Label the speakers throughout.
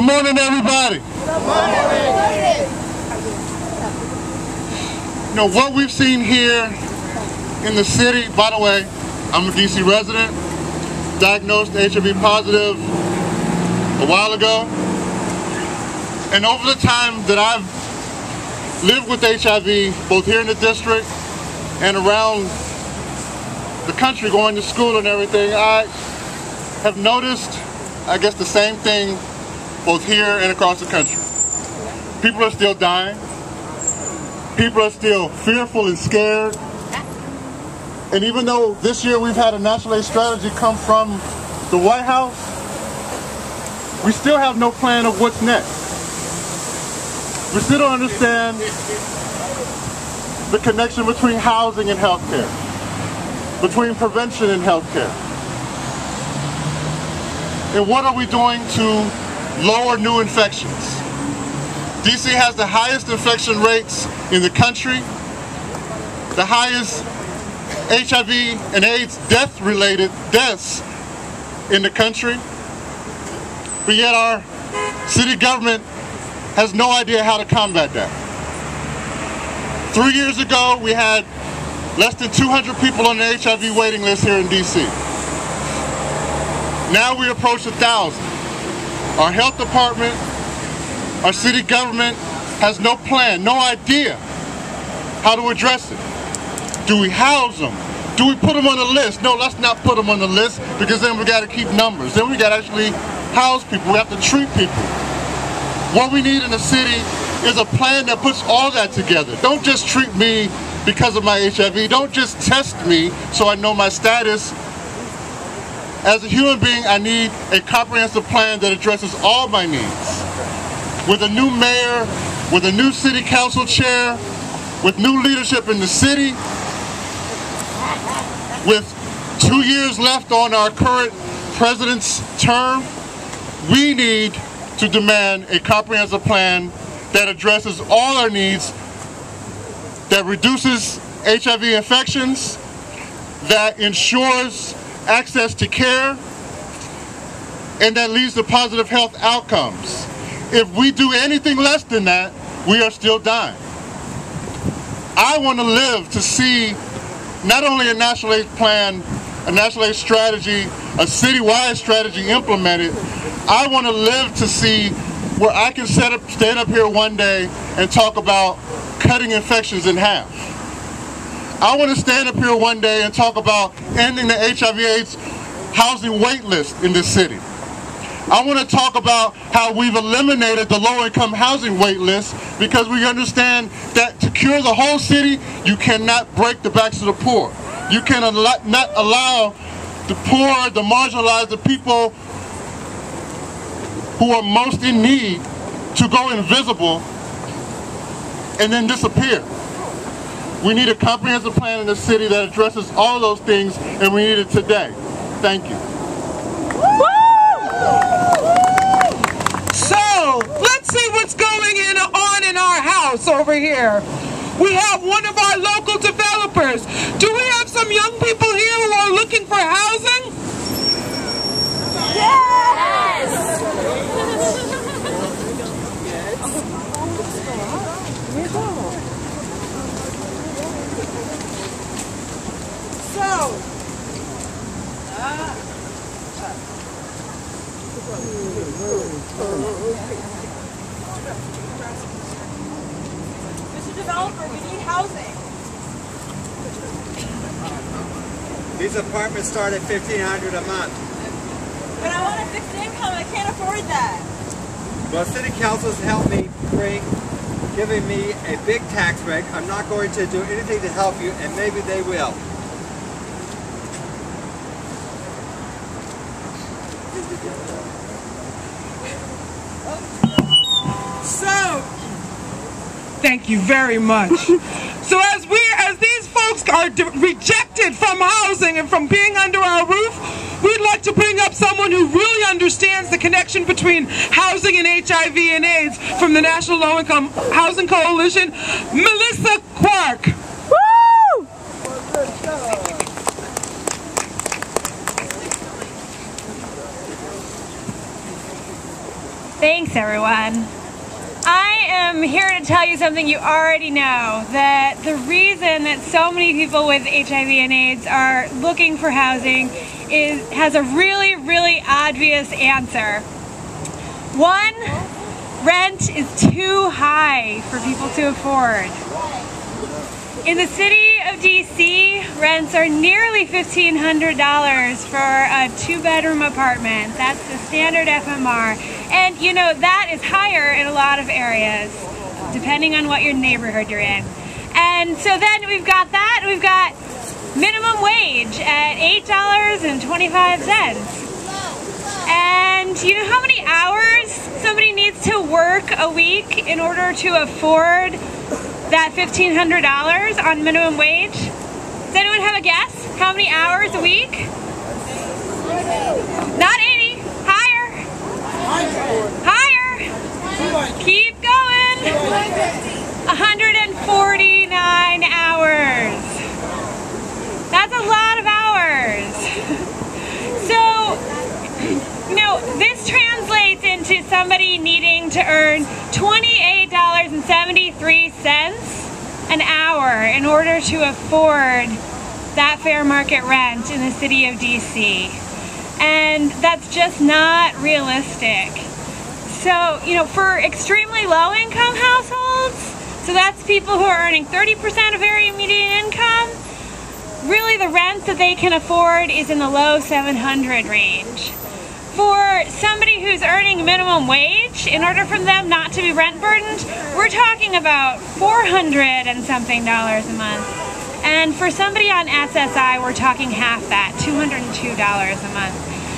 Speaker 1: morning, everybody.
Speaker 2: Good morning.
Speaker 1: You know, what we've seen here in the city, by the way, I'm a D.C. resident, diagnosed HIV positive a while ago. And over the time that I've lived with HIV, both here in the district and around the country, going to school and everything, I have noticed, I guess, the same thing both here and across the country. People are still dying. People are still fearful and scared. And even though this year we've had a national AIDS strategy come from the White House, we still have no plan of what's next. We still don't understand the connection between housing and healthcare, between prevention and healthcare. And what are we doing to lower new infections? DC has the highest infection rates in the country, the highest HIV and AIDS death-related deaths in the country, but yet our city government has no idea how to combat that. 3 years ago, we had less than 200 people on the HIV waiting list here in DC. Now we approach 1,000. Our health department, our city government has no plan, no idea how to address it. Do we house them? Do we put them on the list? No, let's not put them on the list, because then we got to keep numbers. Then we got to actually house people. We have to treat people. What we need in the city is a plan that puts all that together. Don't just treat me because of my HIV. Don't just test me so I know my status. As a human being, I need a comprehensive plan that addresses all my needs. With a new mayor, with a new city council chair, with new leadership in the city, with 2 years left on our current president's term, we need to demand a comprehensive plan that addresses all our needs, that reduces HIV infections, that ensures access to care, and that leads to positive health outcomes. If we do anything less than that, we are still dying. I want to live to see not only a national AIDS plan, a national AIDS strategy, a citywide strategy implemented. I want to live to see where I can stand up here one day and talk about cutting infections in half. I want to stand up here one day and talk about ending the HIV/AIDS housing wait list in this city. I want to talk about how we've eliminated the low-income housing wait list, because we understand that to cure the whole city, you cannot break the backs of the poor. You cannot allow the poor, the marginalized, the people who are most in need to go invisible and then disappear. We need a comprehensive plan in the city that addresses all those things, and we need it today. Thank you.
Speaker 3: So, let's see what's going on in our house over here. We have one of our local developers. Do we have some young people here who are looking for housing? Yes!
Speaker 4: Mr. Developer, we need housing.
Speaker 5: These apartments start at $1,500 a month.
Speaker 4: But I want a fixed income. I can't afford that.
Speaker 5: Well, City Council's helped me giving me a big tax break. I'm not going to do anything to help you, and maybe they will.
Speaker 3: So, thank you very much. So as these folks are rejected from housing and from being under our roof, we'd like to bring up someone who really understands the connection between housing and HIV and AIDS from the National Low Income Housing Coalition, Melissa Quark. Woo!
Speaker 6: Thanks, everyone. I am here to tell you something you already know, that the reason that so many people with HIV and AIDS are looking for housing has a really, really obvious answer. One, rent is too high for people to afford. In the city of D.C., rents are nearly $1,500 for a 2-bedroom apartment. That's the standard FMR. And you know, that is higher in a lot of areas, depending on what your neighborhood you're in. And so then we've got that, we've got minimum wage at $8.25. And you know how many hours somebody needs to work a week in order to afford that $1,500 on minimum wage? Does anyone have a guess? How many hours a week? Not 80. Higher. Higher. Keep going. 149 hours. That's a lot of hours. So, you know, this translates into somebody needing to earn $28.73 an hour in order to afford that fair market rent in the city of DC. And that's just not realistic. So, you know, for extremely low-income households, so that's people who are earning 30% of area median income, really the rent that they can afford is in the low 700 range. For somebody who's earning minimum wage, in order for them not to be rent burdened, we're talking about $400 and something a month. And for somebody on SSI, we're talking half that, $202 a month.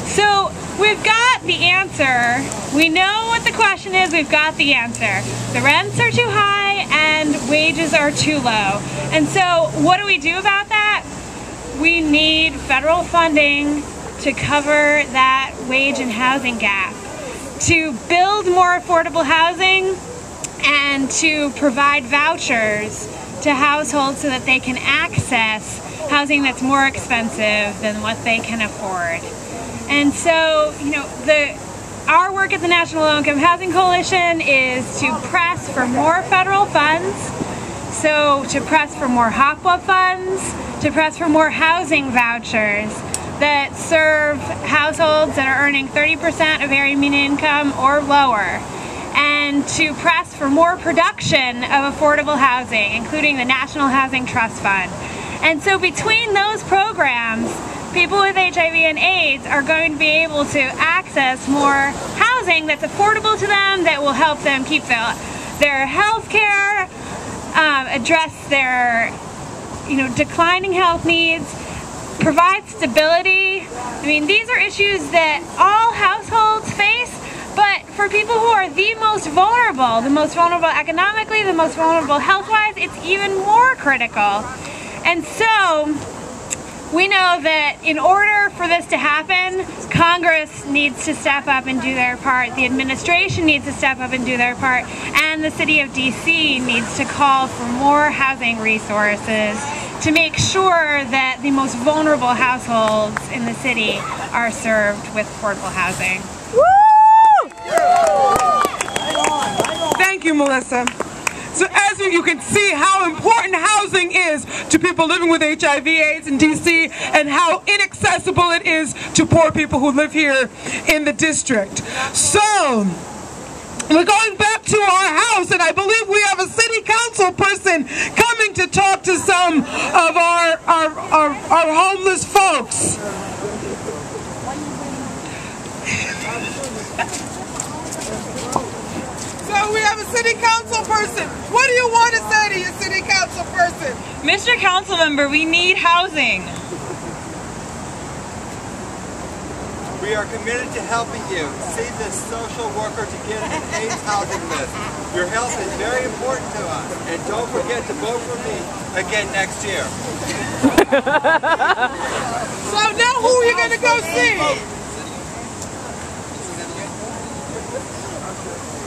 Speaker 6: So we've got the answer. We know what the question is, we've got the answer. The rents are too high and wages are too low. And so what do we do about that? We need federal funding to cover that wage and housing gap, to build more affordable housing, and to provide vouchers to households so that they can access housing that's more expensive than what they can afford. And so, you know, our work at the National Low Income Housing Coalition is to press for more federal funds, so to press for more HOPWA funds, to press for more housing vouchers that serve households that are earning 30% of area median income or lower, and to press for more production of affordable housing, including the National Housing Trust Fund. And so between those programs, people with HIV and AIDS are going to be able to access more housing that's affordable to them, that will help them keep their health care, address their declining health needs, provide stability. I mean, these are issues that all households face, but for people who are the most vulnerable economically, the most vulnerable health-wise, it's even more critical. And so, we know that in order for this to happen, Congress needs to step up and do their part, the administration needs to step up and do their part, and the city of DC needs to call for more housing resources to make sure that the most vulnerable households in the city are served with affordable housing.
Speaker 3: Woo! Thank you, Melissa. So as you can see how important housing is to people living with HIV/AIDS in DC, and how inaccessible it is to poor people who live here in the district. So, we're going back to our house, and I believe we have a city council person coming to talk to some of our homeless folks. So we have a city council person. What do you want to say to your city council person?
Speaker 4: Mr. Council Member, we need housing.
Speaker 5: We are committed to helping you. See this social worker to get an AIDS housing list. Your health is very important to us. And don't forget to vote for me again next year.
Speaker 3: So now who are you going to go see?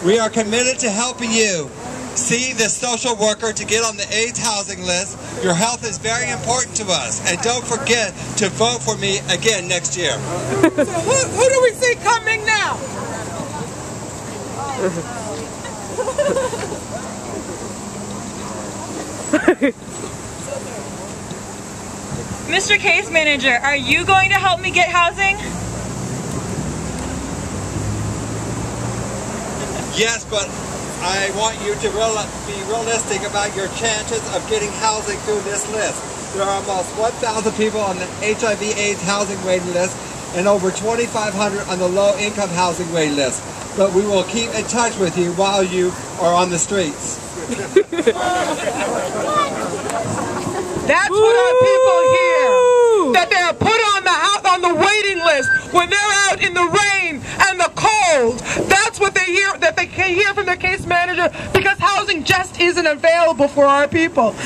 Speaker 5: We are committed to helping you. See the social worker to get on the AIDS housing list. Your health is very important to us. And don't forget to vote for me again next year.
Speaker 3: So who do we see coming now?
Speaker 4: Mr. Case Manager, are you going to help me get housing?
Speaker 5: Yes, but I want you to be realistic about your chances of getting housing through this list. There are almost 1,000 people on the HIV AIDS housing waiting list and over 2,500 on the low-income housing waiting list. But we will keep in touch with you while you are on the streets.
Speaker 3: That's what our people hear. That they are put on the waiting list when they're out in the rain and the cold. That's what they hear, that they can hear from their case manager, because housing just isn't available for our people.